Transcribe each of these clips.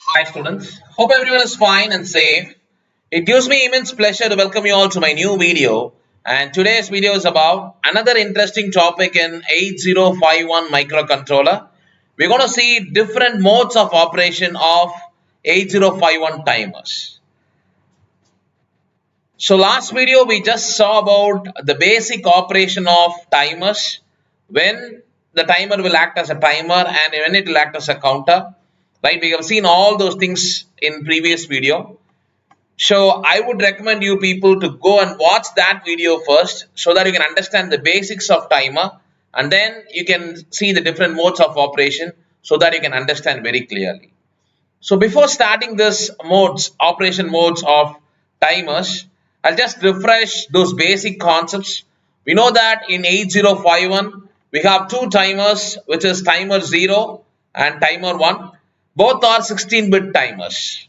Hi students, hope everyone is fine and safe. It gives me immense pleasure to welcome you all to my new video, and today's video is about another interesting topic in 8051 microcontroller. We're going to see different modes of operation of 8051 timers. So last video we just saw about the basic operation of timers, when the timer will act as a timer and when it will act as a counter. Right, we have seen all those things in previous video. So I would recommend you people to go and watch that video first so that you can understand the basics of timer, and then you can see the different modes of operation so that you can understand very clearly. So before starting this operation modes of timers, I'll just refresh those basic concepts. We know that in 8051 we have two timers, which is timer 0 and timer 1. Both are 16-bit timers.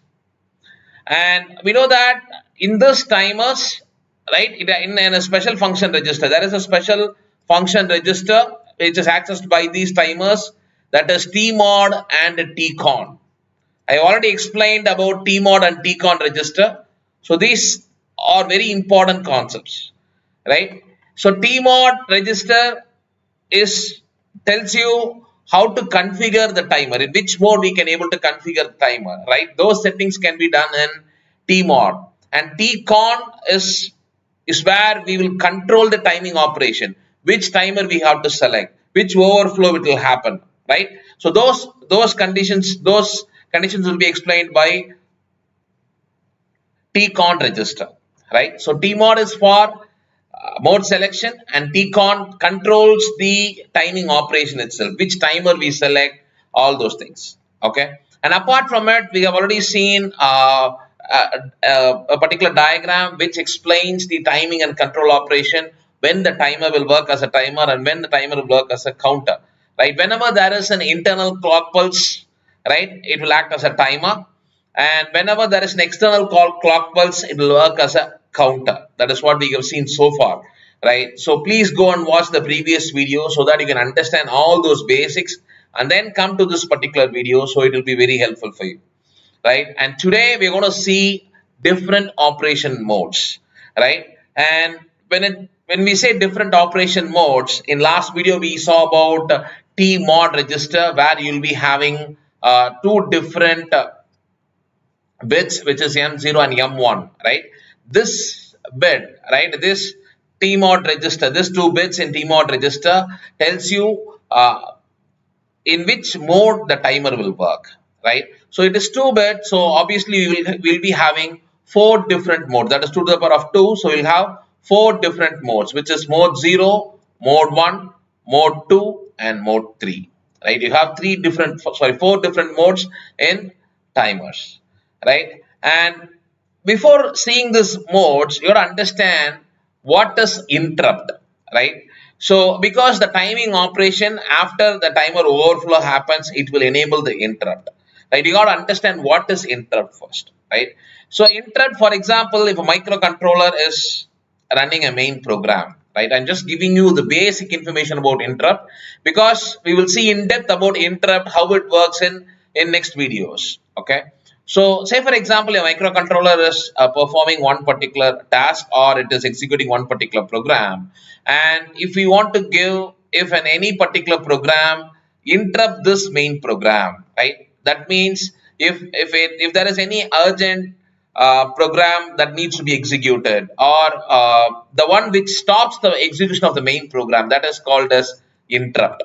And we know that in this timers, right, in a special function register, there is a special function register which is accessed by these timers, that is tmod and tcon. I already explained about tmod and tcon register. So these are very important concepts, right? So tmod register tells you how to configure the timer, in which mode we can able to configure the timer, right? Those settings can be done in tmod, and tcon is where we will control the timing operation, which timer we have to select, which overflow it will happen, right? So those conditions will be explained by tcon register, right? So tmod is for mode selection, and tcon controls the timing operation itself, which timer we select, all those things. Okay, and apart from it, we have already seen a particular diagram which explains the timing and control operation, when the timer will work as a timer and when the timer will work as a counter, right? Whenever there is an internal clock pulse, right, it will act as a timer, and whenever there is an external clock pulse, it will work as a counter. That is what we have seen so far, right? So please go and watch the previous video so that you can understand all those basics, and then come to this particular video, so it will be very helpful for you, right? And today we're going to see different operation modes, right? And when we say different operation modes, in last video we saw about tmod register, where you'll be having two different bits, which is M0 and M1, right? This bit, right, this tmod register, these two bits in tmod register tells you in which mode the timer will work, right? So it is 2 bit, so obviously we'll be having 4 different modes, that is 2 to the power of 2, so we'll have 4 different modes, which is mode 0, mode 1, mode 2 and mode 3, right? You have 4 different modes in timers, right? And before seeing these modes, you have to understand what is interrupt, right? So because the timing operation after the timer overflow happens, it will enable the interrupt, right? You got to understand what is interrupt first, right? So interrupt, for example, if a microcontroller is running a main program, right? I'm just giving you the basic information about interrupt, because we will see in depth about interrupt, how it works in next videos, okay? So say for example, a microcontroller is performing one particular task, or it is executing one particular program, and if we want to give, if in any particular program interrupt this main program, right? That means if there is any urgent program that needs to be executed, or the one which stops the execution of the main program, that is called as interrupt,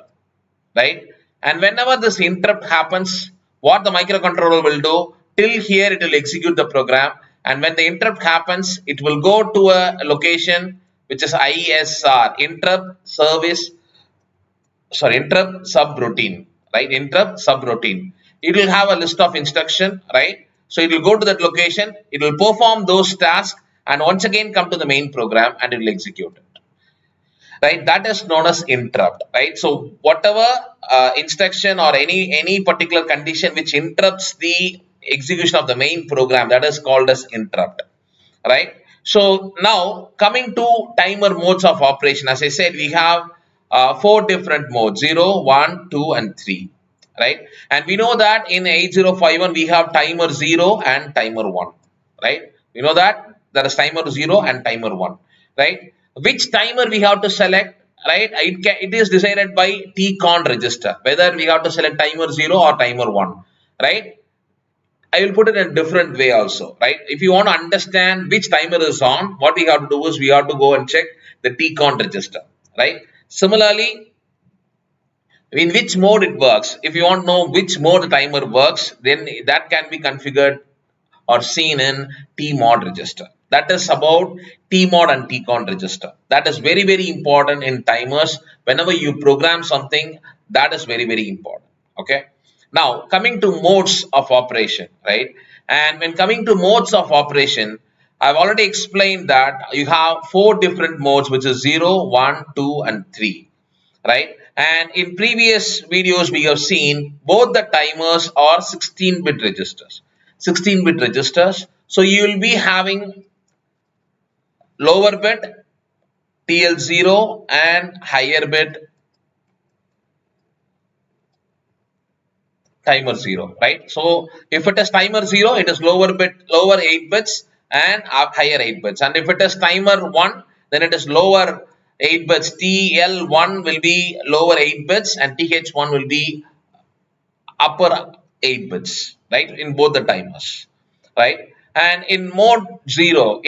right? And whenever this interrupt happens, what the microcontroller will do, till here it will execute the program, and when the interrupt happens, it will go to a location which is ISR, interrupt subroutine, right? Interrupt subroutine. It will have a list of instruction, right? So it will go to that location, it will perform those tasks, and once again come to the main program and it will execute it, right? That is known as interrupt, right? So whatever instruction or any particular condition which interrupts the execution of the main program, that is called as interrupt, right? So now coming to timer modes of operation, as I said, we have 4 different modes, 0, 1, 2 and 3, right? And we know that in 8051 we have timer 0 and timer 1, right? We know that there is timer 0 and timer 1, right? Which timer we have to select, right? It is decided by T-con register, whether we have to select timer 0 or timer 1, right? I will put it in a different way also, right? If you want to understand which timer is on, what we have to do is we have to go and check the T-con register, right? Similarly, in which mode it works. If you want to know which mode the timer works, then that can be configured or seen in T-mod register. That is about T-mod and T-con register. That is very, very important in timers. Whenever you program something, that is very, very important. Okay. Now, coming to modes of operation, right? And when coming to modes of operation, I've already explained that you have 4 different modes, which is 0, 1, 2, and 3, right? And in previous videos, we have seen both the timers are 16-bit registers. 16-bit registers. So you will be having lower bit TL0 and higher bit timer 0, right? So if it is timer 0, it is lower 8 bits and higher 8 bits. And if it is timer 1, then it is lower 8 bits. TL1 will be lower 8 bits and TH1 will be upper 8 bits, right? In both the timers, right? And in mode 0,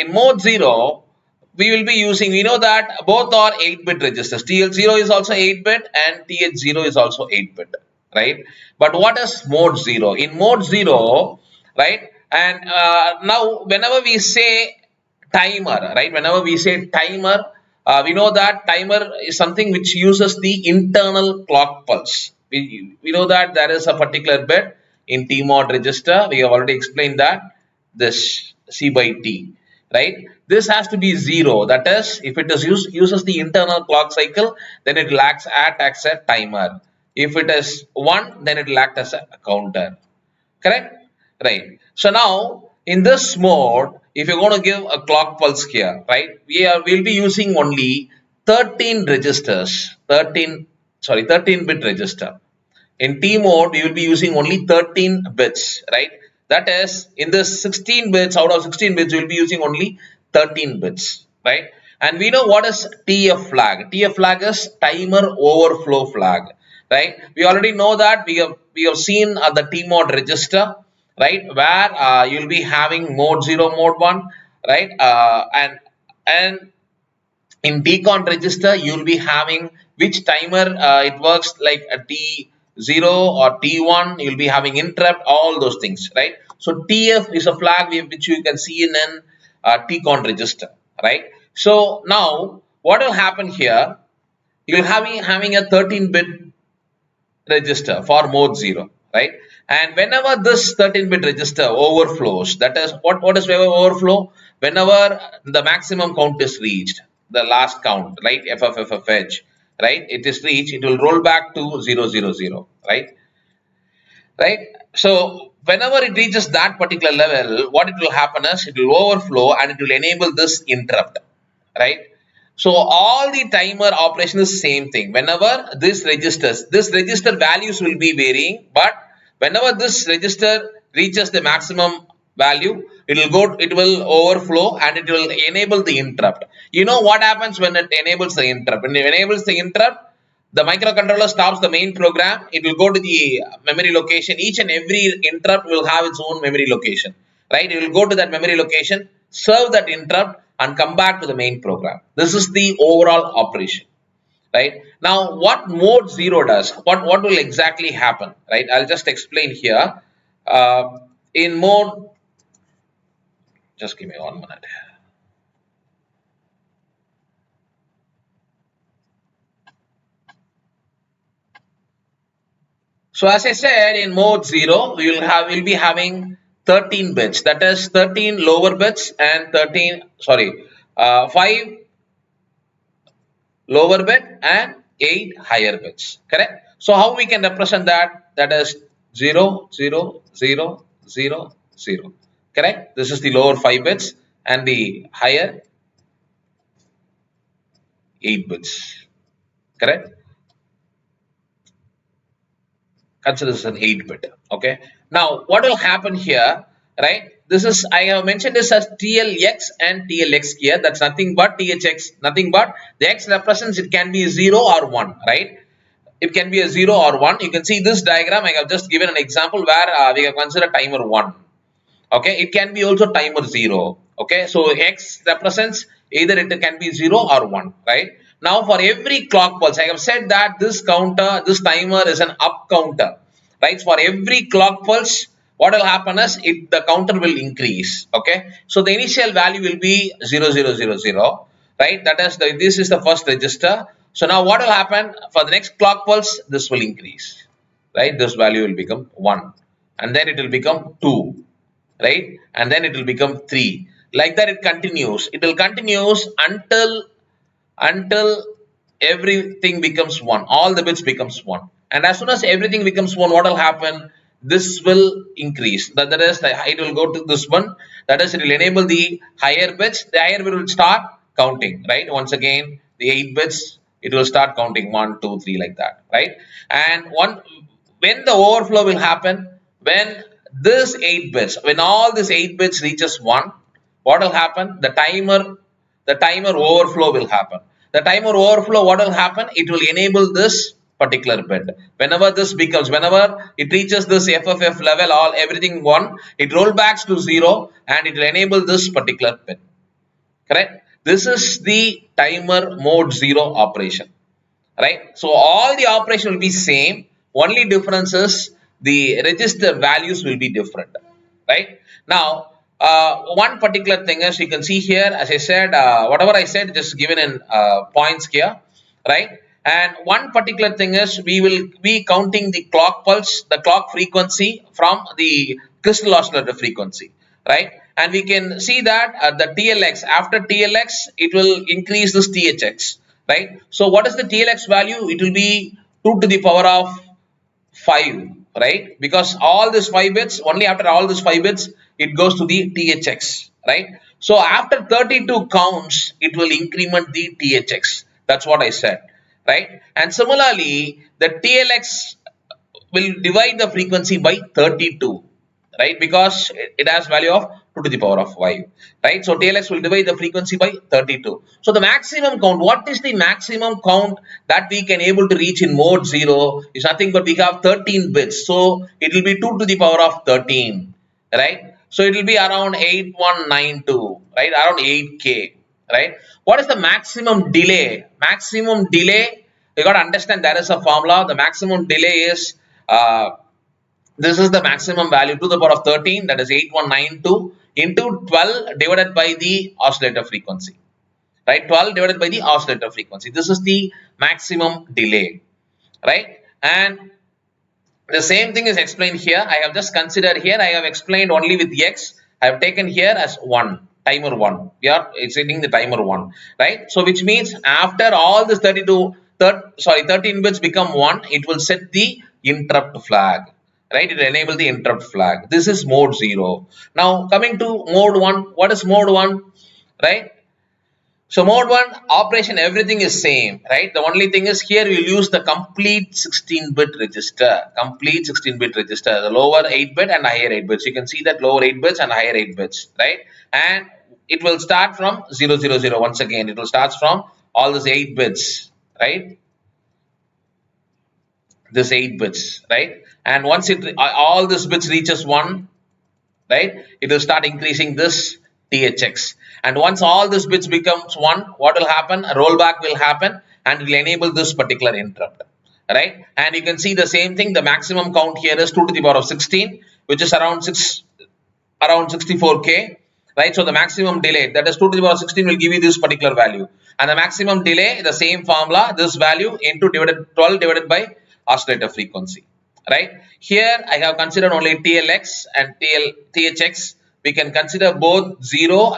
we will be using, we know that both are 8-bit registers. TL0 is also 8-bit and TH0 is also 8-bit, right? But what is mode 0? In mode 0, right? And now whenever we say timer, right? Whenever we say timer, we know that timer is something which uses the internal clock pulse. We know that there is a particular bit in T-mod register. We have already explained that this C by T, right? This has to be 0. That is, if it is uses the internal clock cycle, then it will act as a timer. If it is 1, then it will act as a counter. Correct? Right. So now in this mode, if you're going to give a clock pulse here, right, we'll be using only 13 registers, 13-bit register. In T mode, you will be using only 13 bits, right? That is, in this 16 bits, out of 16 bits, you will be using only 13 bits, right? And we know what is TF flag. TF flag is timer overflow flag, right? We already know that we have seen the T mode register, right, where you will be having mode 0, mode 1, right? And in T-con register, you will be having which timer it works, like a T0 or T1, you will be having interrupt, all those things, right? So TF is a flag which you can see in an T-con register, right? So now what will happen here? You will having a 13-bit register for mode 0, right? And whenever this 13-bit register overflows, that is what is overflow? Whenever the maximum count is reached, the last count, right? FFFFH, right? It is reached, it will roll back to 000, right? Right? So whenever it reaches that particular level, what it will happen is it will overflow and it will enable this interrupt, right? So all the timer operation is same thing. Whenever this register values will be varying, but whenever this register reaches the maximum value, it will overflow and it will enable the interrupt. You know what happens when it enables the interrupt? When it enables the interrupt, the microcontroller stops the main program. It will go to the memory location. Each and every interrupt will have its own memory location, right? It will go to that memory location, serve that interrupt, and come back to the main program. This is the overall operation, right? Now, what mode 0 does, what will exactly happen, right? I'll just explain here. In mode, just give me 1 minute. So as I said, in mode 0, we'll be having 13 bits. That is 13 lower bits and 5 lower bit and 8 higher bits. Correct? So how we can represent that? That is 0, 0, 0, 0, 0. Correct? This is the lower 5 bits and the higher 8 bits. Correct? Consider this an 8-bit. Okay. Now, what will happen here, right? This is, I have mentioned this as TLX and TLX here. That's nothing but THX, nothing but the X represents it can be 0 or 1, right? It can be a 0 or 1. You can see this diagram. I have just given an example where we have considered timer 1. Okay. It can be also timer 0. Okay. So X represents either it can be 0 or 1, right? Now for every clock pulse, I have said that this counter, this timer is an up counter, right? For every clock pulse, what will happen is the counter will increase. Okay. So the initial value will be 0000, right? That is this is the first register. So now what will happen for the next clock pulse? This will increase, right? This value will become 1 and then it will become 2, right? And then it will become 3. Like that it continues. It will continues until everything becomes 1. All the bits becomes 1. And as soon as everything becomes 1, what will happen? This will increase. That is, it will go to this one. That is, it will enable the higher bits. The higher bit will start counting, right? Once again, the 8 bits, it will start counting 1, 2, 3 like that, right? And when the overflow will happen, when this 8 bits, when all these 8 bits reaches 1, what will happen? The timer overflow will happen. The timer overflow, what will happen? It will enable this particular bit. Whenever it reaches this FFF level, everything 1, it roll backs to 0 and it will enable this particular bit. Correct? This is the timer mode 0 operation. Right? So all the operation will be same. Only difference is the register values will be different. Right? Now, one particular thing is you can see here, as I said, whatever I said, just given in points here, right? And one particular thing is we will be counting the clock pulse, the clock frequency from the crystal oscillator frequency, right? And we can see that the TLX, after TLX, it will increase this THX, right? So what is the TLX value? It will be 2 to the power of 5, right? Because all these 5 bits, only after all these 5 bits, it goes to the THX, right? So after 32 counts, it will increment the THX. That's what I said, right? And similarly, the TLX will divide the frequency by 32, right? Because it has value of 2 to the power of 5, right? So TLX will divide the frequency by 32. So the maximum count, what is the maximum count that we can able to reach in mode 0 is nothing but we have 13 bits. So it will be 2 to the power of 13, right? So it will be around 8192, right? Around 8K, right? What is the maximum delay? Maximum delay, you got to understand there is a formula. The maximum delay is, this is the maximum value to the power of 13, that is 8192 into 12 divided by the oscillator frequency, right? 12 divided by the oscillator frequency. This is the maximum delay, right? And the same thing is explained here. I have just considered here. I have explained only with X. I have taken here as 1, timer 1. We are extending the timer 1, right? So which means after all this 13 bits become 1, it will set the interrupt flag, right? It will enable the interrupt flag. This is mode 0. Now coming to mode 1. What is mode 1, right? So mode 1 operation, everything is same, right? The only thing is here we'll use the complete 16-bit register, the lower 8-bit and higher 8 bits. You can see that lower 8 bits and higher 8 bits, right? And it will start from 000 once again. It will start from all these 8 bits, right? This 8 bits, right? And once all these bits reaches 1, right? It will start increasing this THX. And once all these bits becomes 1, what will happen? A rollback will happen and it will enable this particular interrupt, right? And you can see the same thing. The maximum count here is 2 to the power of 16, which is around 64K, right? So the maximum delay, that is 2 to the power of 16, will give you this particular value. And the maximum delay, the same formula, this value into 12 divided by oscillator frequency, right? Here I have considered only TLX and THX. We can consider both 0,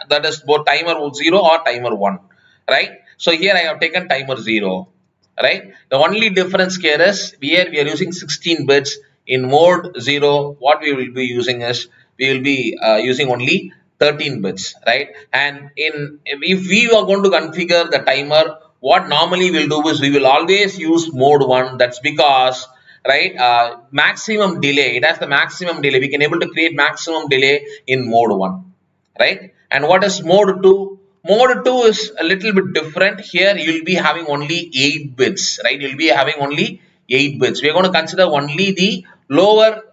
that is both timer 0 or timer 1, right? So here I have taken timer 0, right? The only difference here is here we are using 16 bits. In mode 0, what we will be using is we will be using only 13 bits, right? And if we are going to configure the timer, what normally we'll do is we will always use mode 1. That's because right? Maximum delay. It has the maximum delay. We can able to create maximum delay in mode 1, right? And what is mode 2? Mode 2 is a little bit different. Here you will be having only 8 bits, right? You will be having only 8 bits. We are going to consider only the lower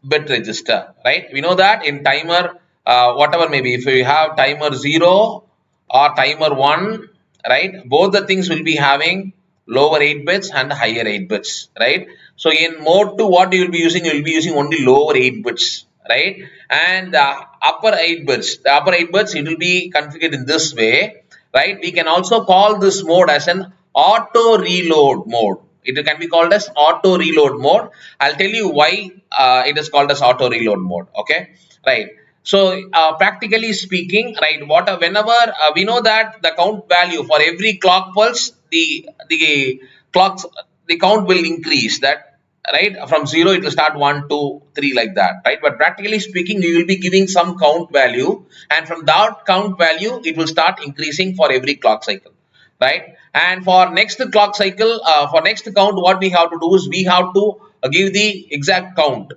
bit register, right? We know that in timer, whatever maybe, if we have timer 0 or timer 1, right? Both the things will be having lower 8 bits and higher 8 bits, right? So in mode 2, what you will be using? You will be using only lower 8 bits, right? And the upper 8 bits, it will be configured in this way, right? We can also call this mode as an auto reload mode. It can be called as auto reload mode. I'll tell you why it is called as auto reload mode. Okay, right. So practically speaking, right, whenever we know that the count value for every clock pulse, the clocks, the count will increase. That, right, from 0 it will start 1, 2, 3 like that, right? But practically speaking, you will be giving some count value, and from that count value it will start increasing for every clock cycle, right? And for next clock cycle, for next count, what we have to do is we have to give the exact count,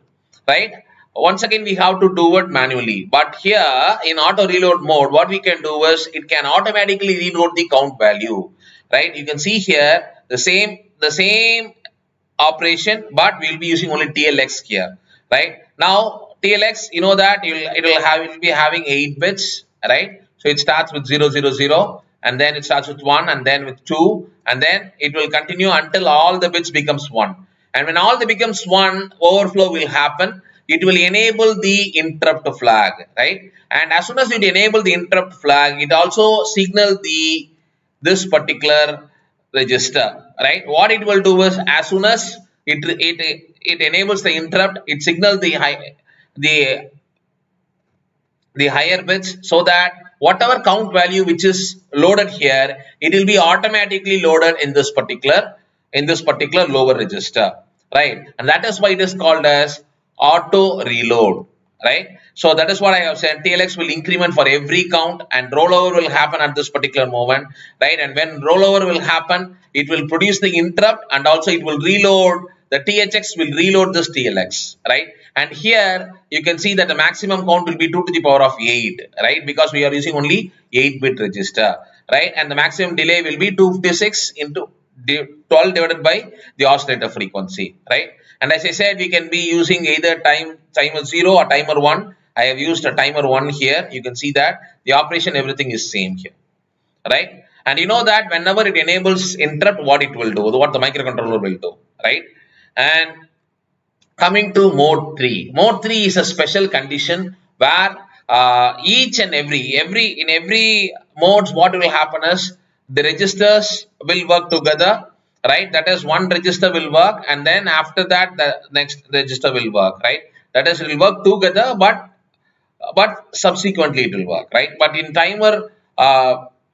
right? Once again, we have to do it manually. But here in auto reload mode, what we can do is it can automatically reload the count value, right? You can see here the same operation, but we'll be using only TLX here, right? Now TLX, you know that it will be having 8 bits, right? So it starts with 000, and then it starts with 1, and then with 2, and then it will continue until all the bits becomes 1. And when all the becomes 1, overflow will happen. It will enable the interrupt flag, right? And as soon as it enable the interrupt flag, it also signal this particular register, right? What it will do is, as soon as it enables the interrupt, it signals the higher bits, so that whatever count value which is loaded here, it will be automatically loaded in this particular lower register, right? And that is why it is called as auto reload, right? So that is what I have said. TLX will increment for every count, and rollover will happen at this particular moment, right? And when rollover will happen, it will produce the interrupt, and also it will reload. The THX will reload this TLX, right? And here you can see that the maximum count will be 2 to the power of 8, right? Because we are using only 8-bit register, right? And the maximum delay will be 256 into 12 divided by the oscillator frequency, right? And as I said, we can be using either timer 0 or timer 1. I have used a timer 1 here. You can see that the operation, everything is same here, right? And you know that whenever it enables interrupt, what it will do, what the microcontroller will do, right? And coming to mode 3. Mode 3 is a special condition where each and every modes, what will happen is the registers will work together, right? That is, one register will work, and then after that the next register will work, right? That is, it will work together, but subsequently it will work, right? But in timer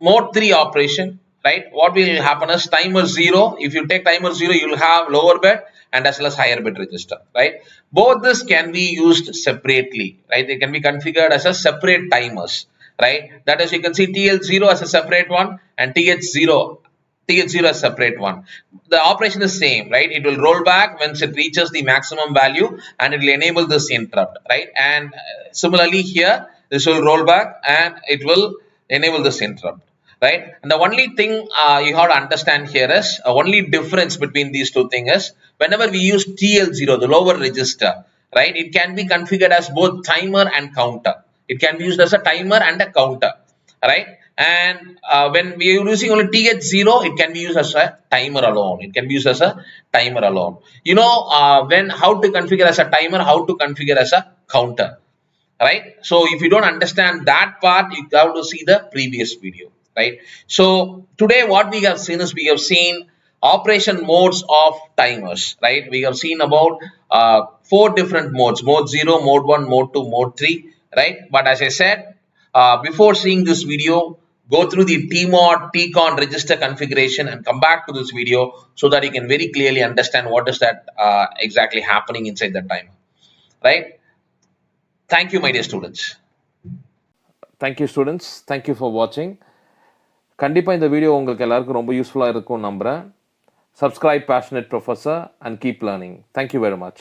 mode 3 operation, right, what will happen is timer 0, if you take timer 0, you will have lower bit and as well as higher bit register, right? Both this can be used separately, right? They can be configured as a separate timers, right? That is, you can see TL0 as a separate one and TH0 as a separate one. The operation is same, right? It will roll back once it reaches the maximum value, and it will enable this interrupt, right? And similarly here, this will roll back and it will enable this interrupt, right? And the only thing you have to understand here is, only difference between these two things is, whenever we use TL0, the lower register, right, it can be configured as both timer and counter. It can be used as a timer and a counter, right? And when we are using only TH0, it can be used as a timer alone. It can be used as a timer alone. You know how to configure as a timer, how to configure as a counter, right? So if you don't understand that part, you have to see the previous video, right? So today what we have seen is, we have seen operation modes of timers, right? We have seen about 4 different modes: mode 0, mode 1, mode 2, mode 3, right? But as I said, before seeing this video, go through the TMOD, TCON register configuration and come back to this video, so that you can very clearly understand what is that exactly happening inside the timer, right? Thank you, my dear students. Thank you, students. Thank you for watching. கண்டிப்பாக இந்த video உங்களுக்கு எல்லாருக்கும் ரொம்ப யூஸ்ஃபுல்லாக இருக்கும் நம்புகிறேன். Subscribe Passionate Professor and keep learning. Thank you very much.